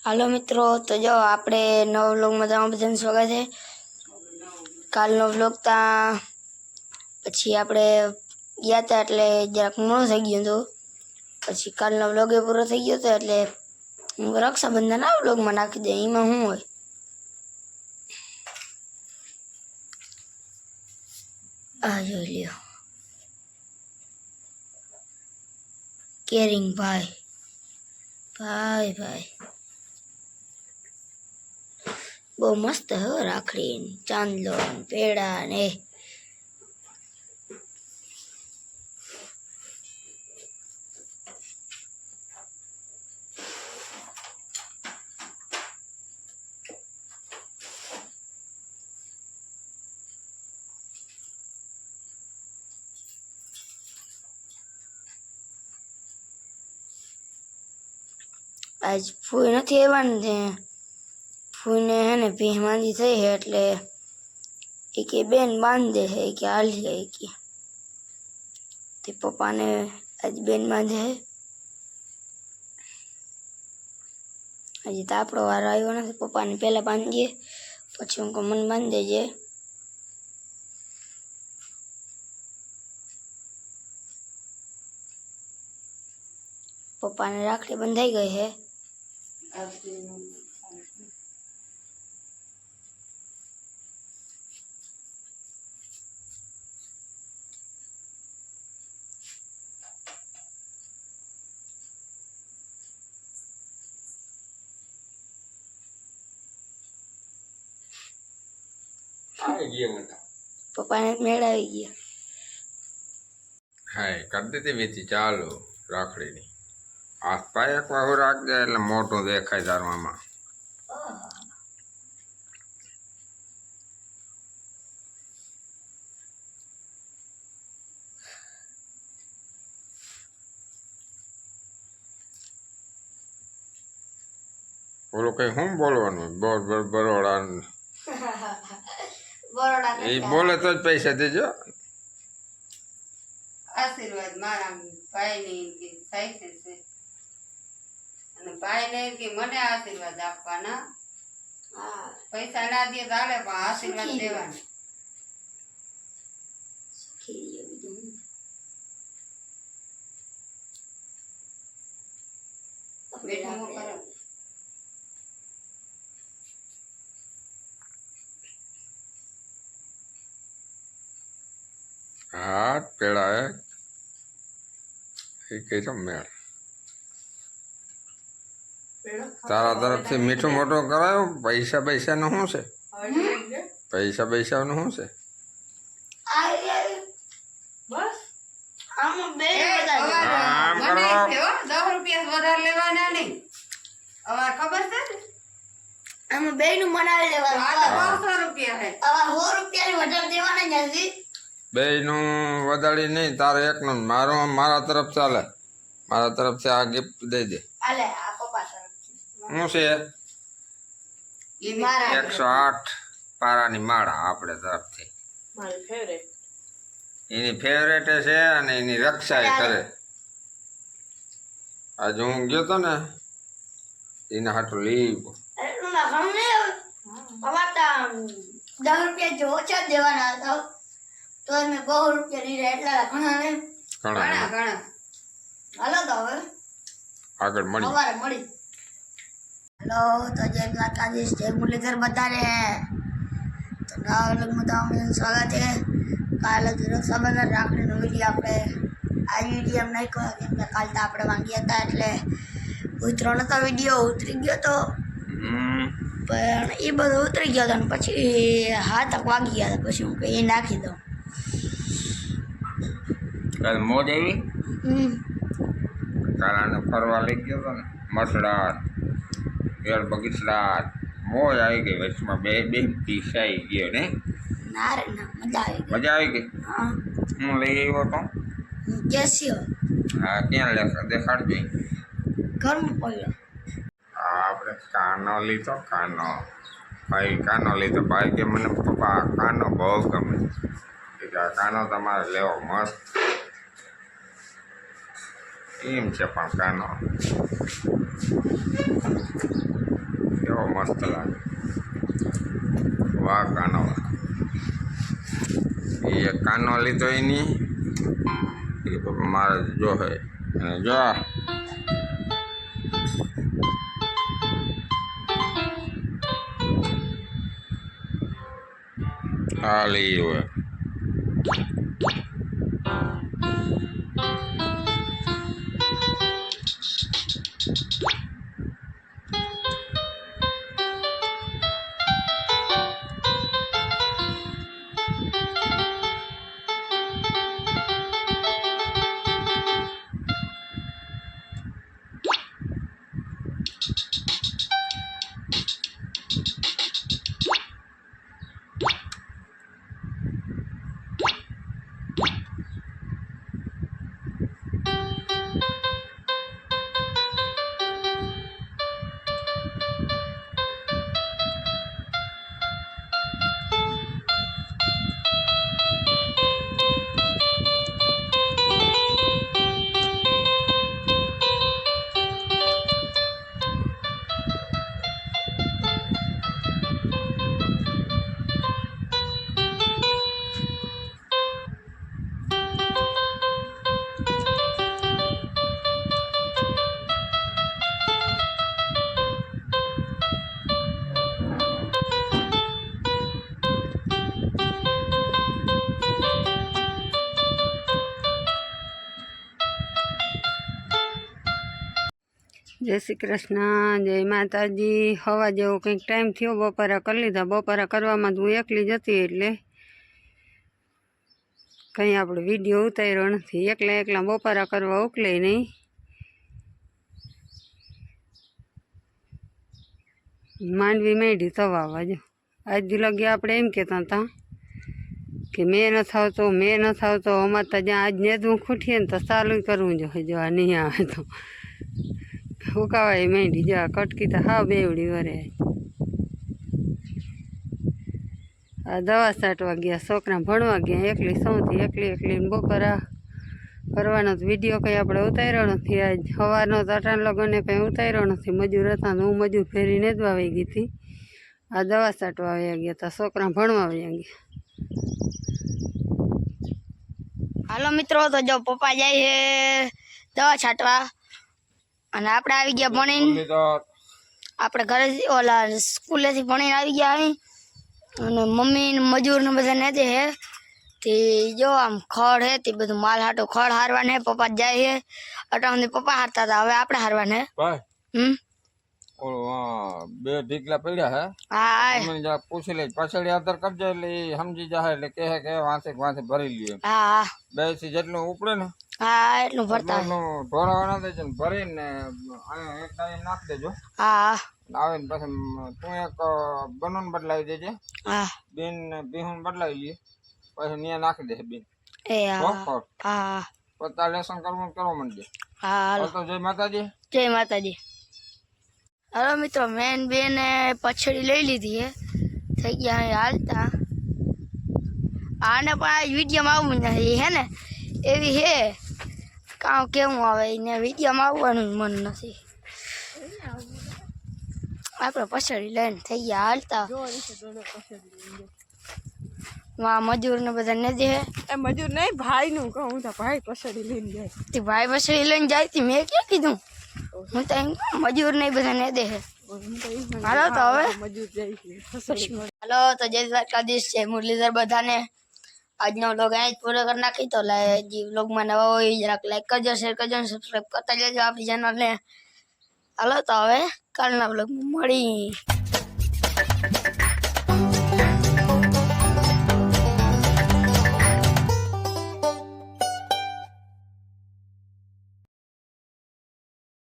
હાલો મિત્રો, તો જો આપણે નવા વ્લોગમાં તમારું બધાનું સ્વાગત છે। કાલનો વ્લોગ પછી આપણે ગયા હતા એટલે જરાક મોડું થઈ ગયું હતું। પછી કાલનો વ્લોગ એ પૂરો થઈ ગયો હતો એટલે હું રક્ષાબંધન આ વ્લોગમાં નાખી દે। એમાં શું હોય, આ જોઈ લ્યો, કેરિંગ ભાઈ ભાઈ ભાઈ બહુ મસ્ત હો, રાખડી ચાંદલો પેડા ને આજ ફૂઈ નથી આવ્યા ને, ફૂઈને હે ને ભીહ માંદી થઈ છે એટલે એ કે બેન બાંધે છે કે હાલી જાય કે તે પપ્પાને આજ બેન બાંધે છે। હજી તો આપણો વાર આવ્યો નથી, પપ્પાને પહેલાં બાંધીએ પછી હું કહું મને બાંધી દેજે। પપ્પાને રાખડી બંધાઈ ગઈ છે। પપ્પાને મેળાવી ગયા। હા, કરી દીધી વીતી ચાલુ રાખડીની હાથ પાય એક વાહુ રાખજે એટલે મોટું દેખાય તારમાં। બોલો કઈ શું બોલવાનું, બરોડા એ બોલે તો જ પૈસા દેજો। આશીર્વાદ મારા ભાઈ ને સાહિત્ય છે અને ભાઈ ને કે મને આશીર્વાદ આપવાના। પૈસા ના દે તો હાલે પણ આશીર્વાદ દેવાના। બેઠા કરો હાથ પેડા એ કઈ તો મેળ તારા તરફથી મીઠું મોટું કરાયો। પૈસા નું શું છે, પૈસા નું શું છે? આમ કરો 10 રૂપિયા વધારે લેવાના નહીં, અમાર ખબર છે ને આમાં બે નું બનાવી લેવાનું। આ તો 200 રૂપિયા છે, આવા 100 રૂપિયા વધારે દેવાના નથી। બે નું વધારી નહીં, તારે એક નું મારા તરફ ચાલે, મારા તરફથી આ ગિફ્ટ દઈ દે। આલે આ પપ્પા તરફથી શું છે? મારા 108 પારાની માળા આપણે તરફથી, મારી ફેવરેટ એની ફેવરેટ છે અને એની રક્ષા કરે। આજે હું ગયો તો ને એના હાટું લીધું। એટલું ના ગમે અમાર તો 10 રૂપિયા જો ઓછા દેવાના હતા તો મેં 2 રૂપિયા લીધા, એટલા ઘણા ને ઘણા ઘણા હાલો તો હવે આગળ મળી સવારે મળી। હેલો, તો જય દ્વારકાધીશ, જય મુરલીધર બધાને। તો નવા વ્લોગમાં તમારું સ્વાગત છે। કાલે રક્ષાબંધન રાખડીનો વિડીયો આપણે આજ વિડીયો એમ નાખ્યો કેમ કે કાલ તો આપણે માંગ્યા હતા એટલે ઉતરો નતો, વિડીયો ઉતરી ગયો તો પણ એ બધું ઉતરી ગયો હતો ને પછી 7 વાગી ગયા હતા પછી હું કંઈ એ નાખી દઉં। કાલ મોજ આવી, કાલ આને ફરવા લઈ ગયો હતો ને મસડાત વેળ બગીચડા, મોજ આવી ગઈ। વચમાં બે પીસાઈ ગયો ને, ના રે ના, મજા આવી ગઈ। મજા આવી ગઈ। હા, હું લઈ આવ્યો તો કેસ્યો હા, ક્યાં લેશે દેખાડજો। ઘરમાં પડ્યો। આપણે કાનો લીધો, કાનો ભાઈ કાનો લીધો। ભાઈ કે મને પપ્પા કાનો બહુ ગમે, કાનો તમારે લેવો મસ્ત। એમ છે પણ કાનો કેવો મસ્ત લાગે. વાહ કાનો, એ કાનો લીધો એની એ મારે જો હે અને જો આ લઈ હોય. જય શ્રી કૃષ્ણ, જય માતાજી. હવા જેવો કંઈક ટાઈમ થયો, બપોરા કરી લીધા. બપોરા કરવામાં હું એકલી જ હતી એટલે કંઈ આપણે વિડીયો ઉતાર્યો નથી. એકલા બપોરા કરવા ઉકલે નહીં. માંડવી માંડી તવાવા જો. આજ દી લગી આપણે એમ કહેતા હતા કે મેં નથી આવતો અમારે તો જ્યાં આજ નેદવું ખૂટીએ ને તો ચાલુ કરવું જો આ નહીં આવે તો ફૂકાવાય માંડી જો. કટકી તો હા બેવડી વરે. આ દવા છાંટવા ગયા, છોકરા ભણવા ગયા. એકલી સૌથી એકલી બપોરા કરવાનો તો વિડીયો કંઈ આપણે ઉતાર્યો નથી. આજ સવારનો તો અટાણ લગને કંઈ ઉતાર્યો નથી. મજૂર હતા ને હું મજૂર ફેરી નેદવા આવી ગઈ હતી. આ દવા છાંટવા આવ્યા ગયા હતા, છોકરા ભણવા આવ્યા ગયા. હાલો મિત્રો, તો જો પપ્પા જાય છે દવા છાંટવા અને આપણે આવી ગયા ભણીને. આપણે ઘરેથી ઓલા સ્કૂલેથી ભણીને આવી ગયા અહીં. અને મમ્મી ને મજૂર ને બધા ને હે તે જો આમ ખડ હે તે બધું માલ હાટો ખડ હારવાને. પપ્પા જાય છે અટાણે પપ્પા હારતા હતા, હવે આપણે હારવાને. બે ઢીકલા પડ્યા હે. હા મને જા પૂછી લે, પાછળ આધાર કરજો એટલે ઈ સમજી જાય એટલે કહે કે વાંચે ભરી લઈએ. હા બે થી જેટલું ઉપડે ને હા એટલું ભરતા ઢોળાવાના દેજો ને ભરીને અહીંયા એક ટાઈમ નાખી દેજો. હા આવે ને પછી તું એક બનૂન બદલાવી દેજે. હા બેન બિહુન બદલાવી લઈએ પછી ત્યાં નાખી દે બેન. એ હા હા પોતા લેસન કરવું કરવા માંડજે. હા તો જય માતાજી. જય માતાજી. હવે મિત્રો મેન બેન પછડી લઈ લીધી હે, થઈ ગયા અહીં હાલતા. આને પણ આ વિડીયોમાં આવવું નથી હે ને, એવી હે કામ કેવું આવે એને વિડીયોમાં આવવાનું મન નથી. આપણે પછડી લઈને થઈ ગયા હાલતા. વાં મજૂર ને બધા ને દે. એ મજૂર નહીં, ભાઈ નું કહું તો ભાઈ પછડી લઈને જાય. તે ભાઈ પછડી લઈને જાય તી મેં ક્યાં કીધું? હું તો એમ મજૂર નહીં બધા ને દે. હાલો તો હવે હાલો તો જય દ્વારકાધીશ, જય મુરલીધર બધાને. આજનો વ્લોગ અહીં જ પૂરો કરી નાખી. તો જે વ્લોગમાં નવા હોય જરાક લાઈક કરજો, શેર કરજો અને સબસ્ક્રાઈબ કરતા જજો આપણી ચેનલને. હાલો તો હવે કાલના વ્લોગમાં મળી.